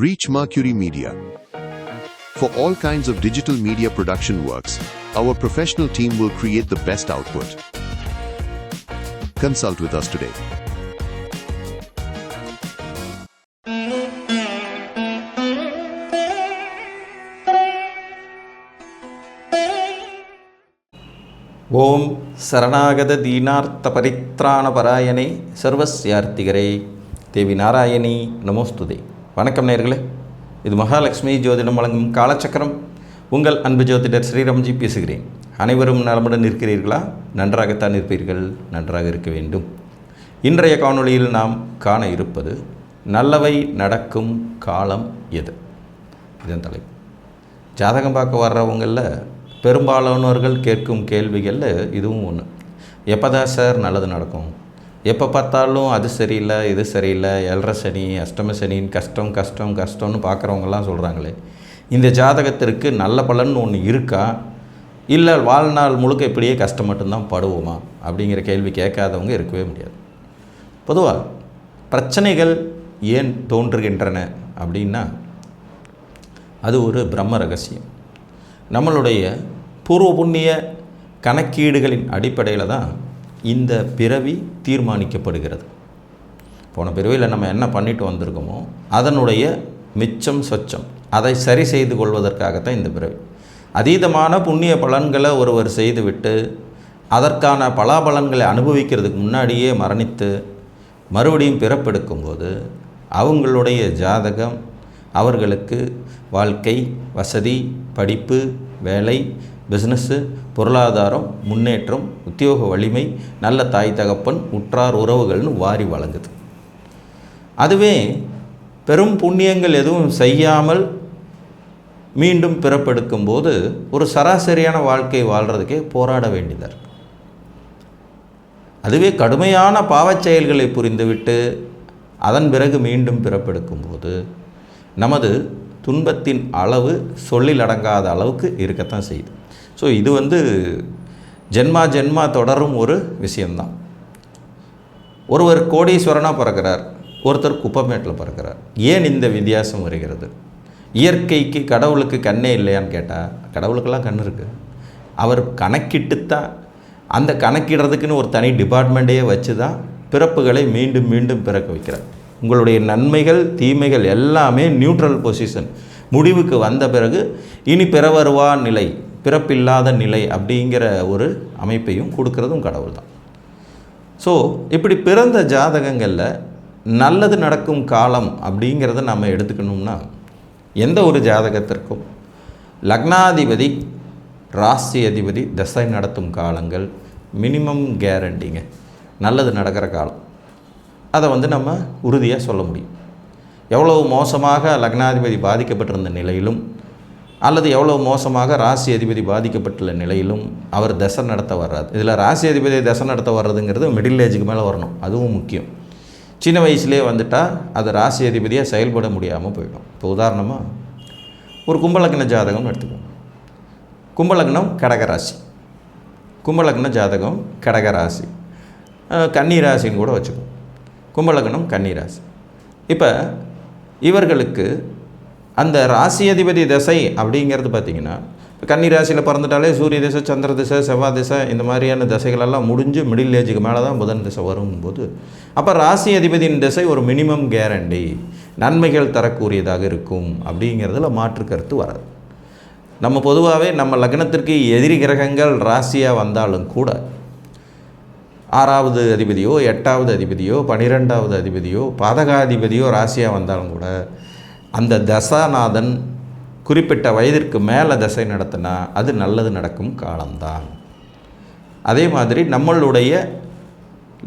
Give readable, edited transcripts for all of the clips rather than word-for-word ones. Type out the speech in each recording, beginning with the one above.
Reach Mercury Media. For all kinds of digital media production works, our professional team will create the best output. Consult with us today. ஓம் சரணாகத தீனார்த்த பரித்ராண பராயணே சர்வஸ்யார்த்திகரே தேவி நாராயணி நமோஸ்துதே. வணக்கம் நேயர்களே, இது மகாலட்சுமி ஜோதிடம் வழங்கும் காலச்சக்கரம். உங்கள் அன்பு ஜோதிடர் ஸ்ரீராம்ஜி பேசுகிறேன். அனைவரும் நலமுடன் இருக்கிறீர்களா? நன்றாகத்தான் இருப்பீர்கள், நன்றாக இருக்க வேண்டும். இன்றைய காணொளியில் நாம் காண இருப்பது நல்லவை நடக்கும் காலம் எது, இதன் தலைப்பு. ஜாதகம் பார்க்க வர்றவங்களில் பெரும்பாலானவர்கள் கேட்கும் கேள்விகளில் இதுவும் ஒன்று. எப்போ தான் சார் நல்லது நடக்கும்? எப்போ பார்த்தாலும் அது சரியில்லை, இது சரியில்லை, ஏழரை சனி, அஷ்டம சனின்னு கஷ்டம் கஷ்டம் கஷ்டம்னு பார்க்குறவங்கலாம் சொல்கிறாங்களே, இந்த ஜாதகத்திற்கு நல்ல பலன் ஒன்று இருக்கா, இல்லை வாழ்நாள் முழுக்க இப்படியே கஷ்டம் மட்டும்தான் படுவோமா அப்படிங்கிற கேள்வி கேட்காதவங்க இருக்கவே முடியாது. பொதுவாக பிரச்சனைகள் ஏன் தோன்றுகின்றன அப்படின்னா அது ஒரு பிரம்ம ரகசியம். நம்மளுடைய பூர்வ புண்ணிய கணக்கீடுகளின் அடிப்படையில் தான் இந்த பிறவி தீர்மானிக்கப்படுகிறது. போன பிறவியில் நம்ம என்ன பண்ணிட்டு வந்திருக்கோமோ அதனுடைய மிச்சம் சொச்சம் அதை சரி செய்து கொள்வதற்காகத்தான் இந்த பிறவி. அதீதமான புண்ணிய பலன்களை ஒருவர் செய்துவிட்டு அதற்கான பலாபலன்களை அனுபவிக்கிறதுக்கு முன்னாடியே மரணித்து மறுபடியும் பிறப்பெடுக்கும்போது அவங்களுடைய ஜாதகம் அவர்களுக்கு வாழ்க்கை, வசதி, படிப்பு, வேலை, பிஸ்னஸ்ஸு, பொருளாதாரம், முன்னேற்றம், உத்தியோக வலிமை, நல்ல தாய் தகப்பன், உற்றார் உறவுகள்னு வாரி வழங்குது. அதுவே பெரும் புண்ணியங்கள் எதுவும் செய்யாமல் மீண்டும் பிறப்பெடுக்கும்போது ஒரு சராசரியான வாழ்க்கை வாழ்கிறதுக்கே போராட வேண்டியதாக இருக்குது. அதுவே கடுமையான பாவச் செயல்களை புரிந்துவிட்டு அதன் பிறகு மீண்டும் பிறப்பெடுக்கும்போது நமது துன்பத்தின் அளவு சொல்லில் அடங்காத அளவுக்கு இருக்கத்தான் செய்யுது. ஸோ இது ஜென்மா தொடரும் ஒரு விஷயந்தான். ஒருவர் கோடீஸ்வரனாக பிறக்கிறார், ஒருத்தர் குப்பமேட்டில் பிறக்கிறார். ஏன் இந்த வித்தியாசம் வருகிறது? இயற்கைக்கு கடவுளுக்கு கண்ணே இல்லையான்னு கேட்டால் கடவுளுக்கெல்லாம் கண் இருக்குது. அவர் கணக்கிட்டுத்தான், அந்த கணக்கிடுறதுக்குன்னு ஒரு தனி டிபார்ட்மெண்ட்டே வச்சு தான் பிறப்புகளை மீண்டும் மீண்டும் பிறக்க வைக்கிறார். உங்களுடைய நன்மைகள் தீமைகள் எல்லாமே நியூட்ரல் பொசிஷன் முடிவுக்கு வந்த பிறகு இனி பிறவருவா நிலை, பிறப்பில்லாத நிலை அப்படிங்கிற ஒரு அமைப்பையும் கொடுக்கறதும் கடவுள் தான். ஸோ இப்படி பிறந்த ஜாதகங்களில் நல்லது நடக்கும் காலம் அப்படிங்கிறத நம்ம எடுத்துக்கணும்னா எந்த ஒரு ஜாதகத்திற்கும் லக்னாதிபதி ராசி அதிபதி தசை நடத்தும் காலங்கள் மினிமம் கேரண்டிங்க நல்லது நடக்கிற காலம். அதை நம்ம உறுதியாக சொல்ல முடியும். எவ்வளவு மோசமாக லக்னாதிபதி பாதிக்கப்பட்டிருந்த நிலையிலும் அல்லது எவ்வளவு மோசமாக ராசி அதிபதி பாதிக்கப்பட்டுள்ள நிலையிலும் அவர் தசை நடத்த வர்றாரு. இதில் ராசி அதிபதி தசை நடத்த வர்றதுங்கிறது மிடில் ஏஜுக்கு மேலே வரணும், அதுவும் முக்கியம். சின்ன வயசுலேயே வந்துட்டால் அது ராசி அதிபதியாக செயல்பட முடியாமல் போயிடும். இப்போ உதாரணமாக ஒரு கும்பலக்ன ஜாதகம்னு எடுத்துக்கோங்க. கும்பலக்னம் கடகராசி, கும்பலக்ன ஜாதகம் கடகராசி, கன்னிராசின்னு கூட வச்சுக்கோங்க. கும்பலக்னம் கன்னிராசி. இப்போ இவர்களுக்கு அந்த ராசி அதிபதி தசை அப்படிங்கிறது பார்த்திங்கன்னா, கன்னிராசியில் பிறந்துட்டாலே சூரிய திசை, சந்திர திசை, செவ்வாய் திசை, இந்த மாதிரியான திசைகளெல்லாம் முடிஞ்சு மிடில் ஏஜுக்கு மேலே தான் புதன் திசை வரும்போது அப்போ ராசி அதிபதியின் திசை ஒரு மினிமம் கேரண்டி நன்மைகள் தரக்கூடியதாக இருக்கும் அப்படிங்கிறதுல மாற்று கருத்து வராது. நம்ம பொதுவாகவே நம்ம லக்னத்திற்கு எதிரி கிரகங்கள் ராசியாக வந்தாலும் கூட 6வது அதிபதியோ 8வது அதிபதியோ 12வது அதிபதியோ பாதகாதிபதியோ ராசியாக வந்தாலும் கூட அந்த தசாநாதன் குறிப்பிட்ட வயதிற்கு மேலே தசை நடத்தினா அது நல்லது நடக்கும் காலம்தான். அதே மாதிரி நம்மளுடைய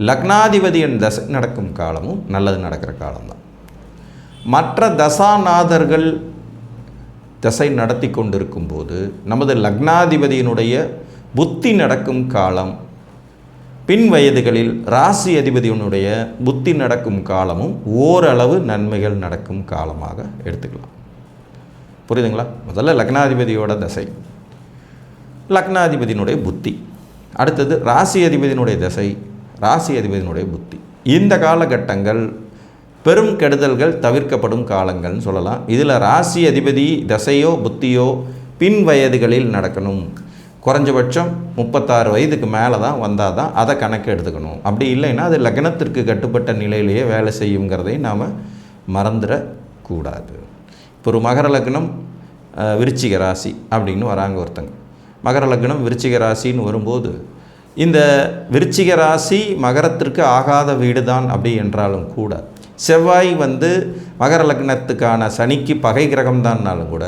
லக்னாதிபதியின் தசை நடக்கும் காலமும் நல்லது நடக்கிற காலம்தான். மற்ற தசாநாதர்கள் தசை நடத்தி கொண்டிருக்கும் போது நமது லக்னாதிபதியினுடைய புத்தி நடக்கும் காலம், பின் வயதுகளில் ராசி அதிபதியினுடைய புத்தி நடக்கும் காலமும் ஓரளவு நன்மைகள் நடக்கும் காலமாக எடுத்துக்கலாம். புரியுதுங்களா? முதல்ல லக்னாதிபதியோட தசை, லக்னாதிபதியினுடைய புத்தி, அடுத்தது ராசி அதிபதியினுடைய தசை, ராசி அதிபதியினுடைய புத்தி. இந்த காலகட்டங்கள் பெரும் கெடுதல்கள் தவிர்க்கப்படும் காலங்கள்னு சொல்லலாம். இதில் ராசி அதிபதி தசையோ புத்தியோ பின் வயதுகளில் நடக்கணும். குறைஞ்சபட்சம் 36 வயதுக்கு மேலே தான் வந்தால் தான் அதை கணக்கு எடுத்துக்கணும். அப்படி இல்லைன்னா அது லக்னத்திற்கு கட்டுப்பட்ட நிலையிலேயே வேலை செய்யுங்கிறதை நாம் மறந்துடக்கூடாது. இப்போ ஒரு மகர லக்னம் விருச்சிக ராசி அப்படின்னு வராங்க ஒருத்தங்க. மகர லக்னம் விருச்சிக ராசின்னு வரும்போது இந்த விருச்சிக ராசி மகரத்திற்கு ஆகாத வீடு தான் அப்படி என்றாலும் கூட, செவ்வாய் மகர லக்னத்துக்கான சனிக்கு பகை கிரகம்தான்னாலும் கூட,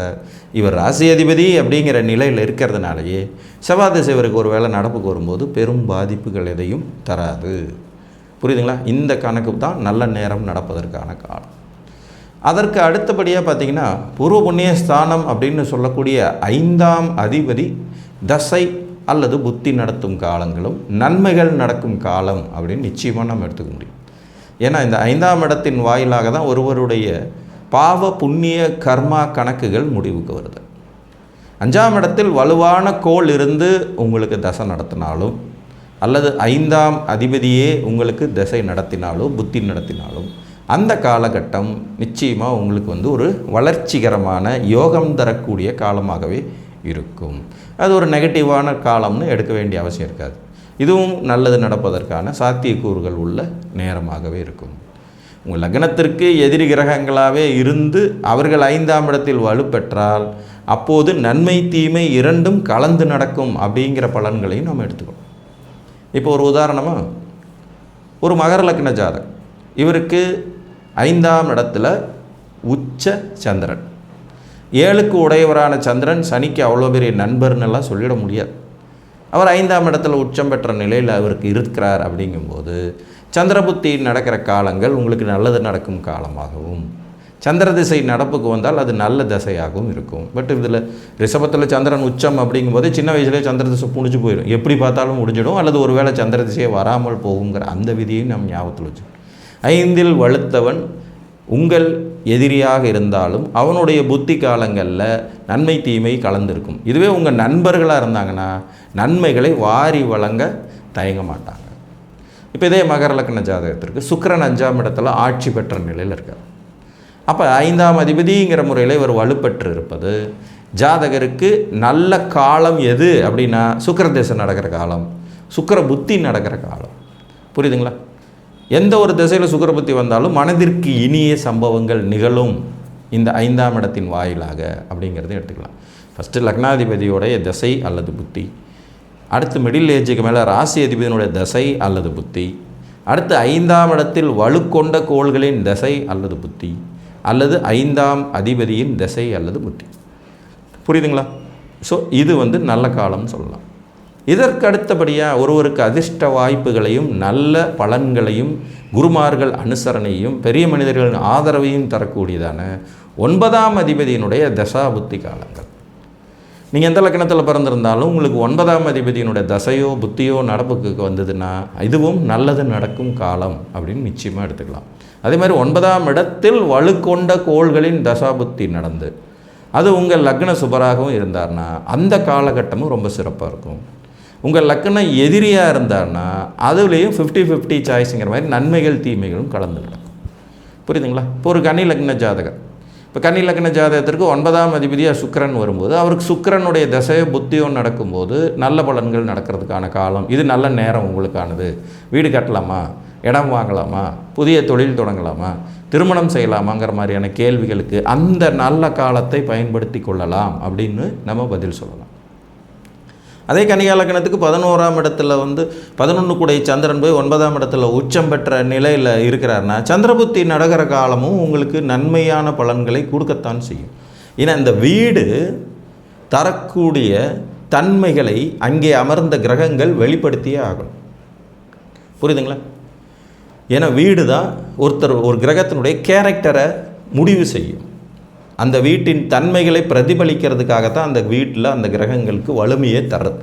இவர் ராசி அதிபதி அப்படிங்கிற நிலையில் இருக்கிறதுனாலேயே செவ்வாய் திசை இவருக்கு ஒரு வேளை நடப்புக்கு வரும்போது பெரும் பாதிப்புகள் எதையும் தராது. புரியுதுங்களா? இந்த கணக்கு தான் நல்ல நேரம் நடப்பதற்கான காலம். அதற்கு அடுத்தபடியாக பார்த்திங்கன்னா பூர்வ புண்ணிய ஸ்தானம் அப்படின்னு சொல்லக்கூடிய 5ஆம் அதிபதி தசை அல்லது புத்தி நடத்தும் காலங்களும் நன்மைகள் நடக்கும் காலம் அப்படின்னு நிச்சயமாக நம்ம எடுத்துக்க முடியும். ஏன்னா இந்த 5ஆம் இடத்தின் வாயிலாக தான் ஒருவருடைய பாவ புண்ணிய கர்மா கணக்குகள் முடிவுக்கு வருது. 5ஆம் இடத்தில் வலுவான கோள் இருந்து உங்களுக்கு தசை நடத்தினாலும் அல்லது 5ஆம் அதிபதியே உங்களுக்கு தசை நடத்தினாலோ புத்தி நடத்தினாலும் அந்த காலகட்டம் நிச்சயமாக உங்களுக்கு ஒரு வளர்ச்சிகரமான யோகம் தரக்கூடிய காலமாகவே இருக்கும். அது ஒரு நெகட்டிவான காலம்னு எடுக்க வேண்டிய அவசியம் இருக்காது. இதுவும் நல்லது நடப்பதற்கான சாத்தியக்கூறுகள் உள்ள நேரமாகவே இருக்கும். உங்கள் லக்னத்திற்கு எதிரி கிரகங்களாகவே இருந்து அவர்கள் 5ஆம் இடத்தில் வலுப்பெற்றால் அப்போது நன்மை தீமை இரண்டும் கலந்து நடக்கும் அப்படிங்கிற பலன்களையும் நம்ம எடுத்துக்கணும். இப்போ ஒரு உதாரணமாக ஒரு மகர லக்ன ஜாதகம், இவருக்கு 5ஆம் இடத்துல உச்ச சந்திரன், 7க்கு உடையவரான சந்திரன் சனிக்கு அவ்வளோ பெரிய நண்பர்னெல்லாம் சொல்லிட முடியாது. அவர் 5ஆம் இடத்துல உச்சம் பெற்ற நிலையில் அவருக்கு இருக்கிறார். அப்படிங்கும்போது சந்திரபுத்தி நடக்கிற காலங்கள் உங்களுக்கு நல்லது நடக்கும் காலமாகவும், சந்திர திசை நடப்புக்கு வந்தால் அது நல்ல திசையாகவும் இருக்கும். பட் இதில் ரிஷபத்தில் சந்திரன் உச்சம் அப்படிங்கும்போது சின்ன வயசுலேயே சந்திர திசை முடிஞ்சு போயிடும். எப்படி பார்த்தாலும் முடிஞ்சிடும். அல்லது ஒருவேளை சந்திர திசையை வராமல் போகுங்கிற அந்த விதியையும் நம்ம ஞாபகத்தில் வச்சு, 5இல் வலுத்தவன் உங்கள் எதிரியாக இருந்தாலும் அவனுடைய புத்தி காலங்களில் நன்மை தீமை கலந்துருக்கும். இதுவே உங்கள் நண்பர்களாக இருந்தாங்கன்னா நன்மைகளை வாரி வழங்க தயங்க மாட்டாங்க. இப்போ இதே மகர லக்ன ஜாதகத்திற்கு சுக்கிரன் 5ஆம் இடத்துல ஆட்சி பெற்ற நிலையில் இருக்கார். அப்போ 5ஆம் அதிபதிங்கிற முறையில் இவர் வலுப்பெற்று இருப்பது ஜாதகருக்கு நல்ல காலம் எது அப்படின்னா சுக்கிர திசை நடக்கிற காலம், சுக்கிர புத்தி நடக்கிற காலம். புரியுதுங்களா? எந்த ஒரு திசையில் சுக்கிர புத்தி வந்தாலும் மனதிற்கு இனிய சம்பவங்கள் நிகழும் இந்த 5ஆம் இடத்தின் வாயிலாக அப்படிங்கிறத எடுத்துக்கலாம். ஃபஸ்ட்டு லக்னாதிபதியோடைய திசை அல்லது புத்தி, அடுத்து மிடில் ஏஜுக்கு மேலே ராசி அதிபதியினுடைய தசை அல்லது புத்தி, அடுத்து 5ஆம் இடத்தில் வலுக்கொண்ட கோள்களின் தசை அல்லது புத்தி, அல்லது 5ஆம் அதிபதியின் தசை அல்லது புத்தி. புரியுதுங்களா? ஸோ இது நல்ல காலம்னு சொல்லலாம். இதற்கு அடுத்தபடியாக ஒருவருக்கு அதிர்ஷ்ட வாய்ப்புகளையும் நல்ல பலன்களையும் குருமார்கள் அனுசரணையும் பெரிய மனிதர்களின் ஆதரவையும் தரக்கூடியதான 9ஆம் அதிபதியினுடைய தசா புத்தி காலங்கள். நீங்கள் எந்த லக்னத்தில் பிறந்திருந்தாலும் உங்களுக்கு 9ஆம் அதிபதியினுடைய தசையோ புத்தியோ நடப்புக்கு வந்ததுன்னா இதுவும் நல்லது நடக்கும் காலம் அப்படின்னு நிச்சயமாக எடுத்துக்கலாம். அதே மாதிரி 9ஆம் இடத்தில் வலுக்கொண்ட கோள்களின் தசா புத்தி நடந்து அது உங்கள் லக்ன சுபராகவும் இருந்தார்னா அந்த காலகட்டமும் ரொம்ப சிறப்பாக இருக்கும். உங்கள் லக்னம் எதிரியாக இருந்தார்னா அதுலேயும் 50-50 சாய்ஸுங்கிற மாதிரி நன்மைகள் தீமைகளும் கலந்து நடக்கும். புரியுதுங்களா? இப்போ ஒரு கன்னி லக்ன ஜாதகர், இப்போ கன்னி லக்ன ஜாதகத்திற்கு 9ஆம் அதிபதியாக சுக்கிரன் வரும்போது அவருக்கு சுக்கிரனுடைய தசையோ புத்தியோ நடக்கும்போது நல்ல பலன்கள் நடக்கிறதுக்கான காலம் இது. நல்ல நேரம் உங்களுக்கானது. வீடு கட்டலாமா, இடம் வாங்கலாமா, புதிய தொழில் தொடங்கலாமா, திருமணம் செய்யலாமாங்கிற மாதிரியான கேள்விகளுக்கு அந்த நல்ல காலத்தை பயன்படுத்தி கொள்ளலாம் அப்படின்னு நம்ம பதில் சொல்லலாம். அதே கன்னிகா லக்னத்துக்கு 11ஆம் இடத்துல 11 கூடை சந்திரன் போய் 9ஆம் இடத்துல உச்சம் பெற்ற நிலையில் இருக்கிறார்னா சந்திரபுத்தி நடக்கிற காலமும் உங்களுக்கு நன்மையான பலன்களை கொடுக்கத்தான் செய்யும். ஏன்னா இந்த வீடு தரக்கூடிய தன்மைகளை அங்கே அமர்ந்த கிரகங்கள் வெளிப்படுத்தியே ஆகணும். புரியுதுங்களா? ஏன்னா வீடு தான் ஒரு கிரகத்தினுடைய கேரக்டரை முடிவு செய்யும். அந்த வீட்டின் தன்மைகளை பிரதிபலிக்கிறதுக்காகத்தான் அந்த வீட்டில் அந்த கிரகங்களுக்கு வலிமையே தருது.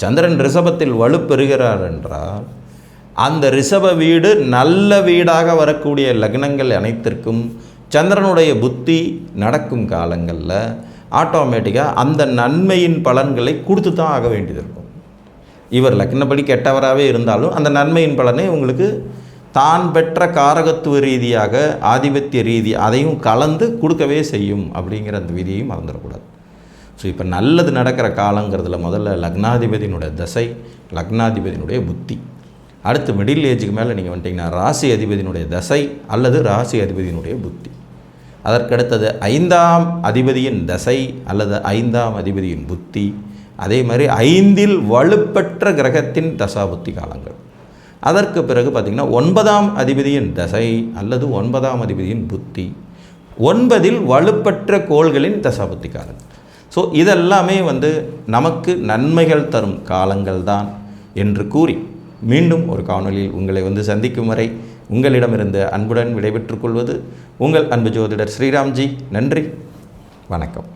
சந்திரன் ரிஷபத்தில் வலுப்பெறுகிறார் என்றால் அந்த ரிஷப வீடு நல்ல வீடாக வரக்கூடிய லக்னங்கள் அனைத்திற்கும் சந்திரனுடைய புத்தி நடக்கும் காலங்களில் ஆட்டோமேட்டிக்காக அந்த நன்மையின் பலன்களை கொடுத்து தான் ஆக வேண்டியது இருக்கும். இவர் லக்னப்படி கெட்டவராகவே இருந்தாலும் அந்த நன்மையின் பலனை உங்களுக்கு தான் பெற்ற காரகத்துவ ரீதியாக ஆதிபத்திய ரீதி அதையும் கலந்து கொடுக்கவே செய்யும் அப்படிங்கிற அந்த விதியையும் மறந்துடக்கூடாது. ஸோ இப்போ நல்லது நடக்கிற காலங்கிறதுல முதல்ல லக்னாதிபதியினுடைய தசை, லக்னாதிபதியினுடைய புத்தி. அடுத்து மிடில் ஏஜுக்கு மேலே நீங்கள் வந்துட்டிங்கன்னா ராசி அதிபதியினுடைய தசை அல்லது ராசி அதிபதியினுடைய புத்தி. அதற்கடுத்தது 5ஆம் அதிபதியின் தசை அல்லது 5ஆம் அதிபதியின் புத்தி. அதே மாதிரி 5இல் வலுப்பெற்ற கிரகத்தின் தசாபுத்தி காலங்கள். அதற்கு பிறகு பார்த்திங்கன்னா 9ஆம் அதிபதியின் தசை அல்லது 9ஆம் அதிபதியின் புத்தி. 9இல் வலுப்பெற்ற கோள்களின் தசாபுத்தி காலங்கள். ஸோ இதெல்லாமே நமக்கு நன்மைகள் தரும் காலங்கள் தான் என்று கூறி மீண்டும் ஒரு காணொலியில் உங்களை சந்திக்கும் வரை உங்களிடமிருந்து அன்புடன் விடைபெற்றுக் கொள்வது உங்கள் அன்பு ஜோதிடர் ஸ்ரீராம்ஜி. நன்றி, வணக்கம்.